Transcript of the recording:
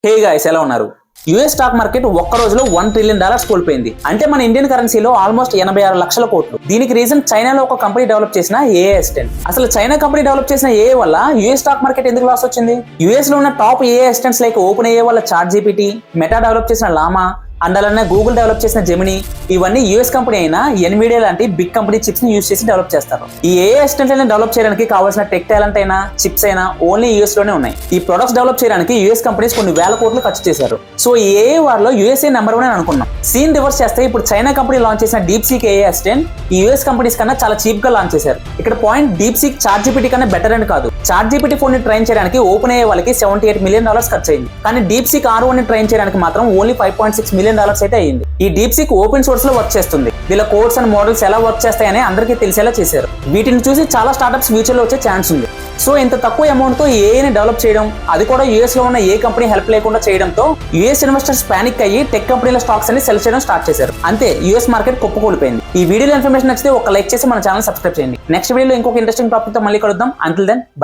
Hey guys, ఎలా ఉన్నారు? US stock market ఒక్క రోజులో $1 ట్రిలియన్ కోల్పోయింది. అంటే మన ఇండియన్ కరెన్సీలో ఆల్మోస్ట్ 86 లక్షల కోట్లు. దీనికి రీజన్ చైనాలో ఒక కంపెనీ డెవలప్ చేసిన ఏఐ అసిస్టెంట్. అసలు చైనా కంపెనీ డెవలప్ చేసిన ఏఐ వల్ల యూఎస్ స్టాక్ మార్కెట్ ఎందుకు లాస్ వచ్చింది? యూఎస్ లో ఉన్న top AI assistants like open AI వల్ల చాట్ జీపీటీ, మెటా డెవలప్ చేసిన లామా, అండ్ అలానే గూగుల్ డెవలప్ చేసిన జెమినీ, ఇవన్నీ యూఎస్ కంపెనీ అయినా ఎన్విడియా లాంటి బిగ్ కంపెనీ చిప్స్ ని యూజ్ చేసి డెవలప్ చేస్తారు. ఈ ఏఐ అసిస్టెంట్ డెవలప్ చేయడానికి కావాల్సిన టెక్ టాలెంట్ అయినా చిప్స్ అయినా ఓన్లీ యూఎస్ లోనే ఉన్నాయి. ఈ ప్రొడక్ట్స్ డెవలప్ చేయడానికి యూఎస్ కంపెనీస్ కొన్ని వేల కోట్లు ఖర్చు చేశారు. సో ఈ ఏఐ వారిలో యూఎస్ఏ నెంబర్ 1 అని అనుకున్నాం. సీన్ రివర్స్ చేస్తే ఇప్పుడు చైనా కంపెనీ లాంచ్ చేసిన డీప్ సీక్ ఏఐ అసిస్టెంట్ ఈ యూఎస్ కంపెనీస్ కన్నా చాలా చీప్ గా లాంచ్ చేశారు. ఇక్కడ point DeepSeek ChatGPT కన్నా బెటర్ అని కాదు. చాట్ జీపీటీ ఫోన్ ని ట్రైన్ చేయడానికి ఓపెన్ ఏఐ వాళ్ళకి $78 మిలియన్ ఖర్చు అయింది. కానీ డీప్ సీక్ R1 ని ట్రైన్ చేయడానికి మాత్రం ఓన్లీ $5.6 మిలియన్ అయితే అయింది. ఈ డీప్ సీక్ ఓపెన్ సోర్స్ లో వర్క్ చేస్తుంది. వీళ్ళ కోడ్స్ అండ్ మోడల్స్ ఎలా వర్క్ చేస్తాయని అందరికీ తెలిసేలా చేశారు. వీటిని చూసి చాలా స్టార్ట్అప్స్ ఫ్యూచర్ లో వచ్చే ఛాన్స్ ఉంది. సో ఇంత తక్కువ అమౌంట్ తో ఏఐని డెవలప్ చేయడం, అది కూడా యూఎస్ లో ఉన్న ఏ కంపెనీ హెల్ప్ లేకుండా చేయడంతో యూఎస్ ఇన్వెస్టర్స్ పానిక్ అయ్యి టెక్ కంపెనీల స్టాక్స్ అని సెల్ చేయడం స్టార్ట్ చేశారు. అంతే, యూఎస్ మార్కెట్ కుప్పకూలిపోయింది. ఈ వీడియోలో ఇన్ఫర్మేషన్ నచ్చితే ఒక లైక్ చేసి మన ఛానల్ సబ్స్క్రైబ్ చేయండి. నెక్స్ట్ వీడియోలో ఇంకొక ఇంట్రెస్టింగ్ టాపిక్ తో మళ్ళీ కలుద్దాం. Until then by.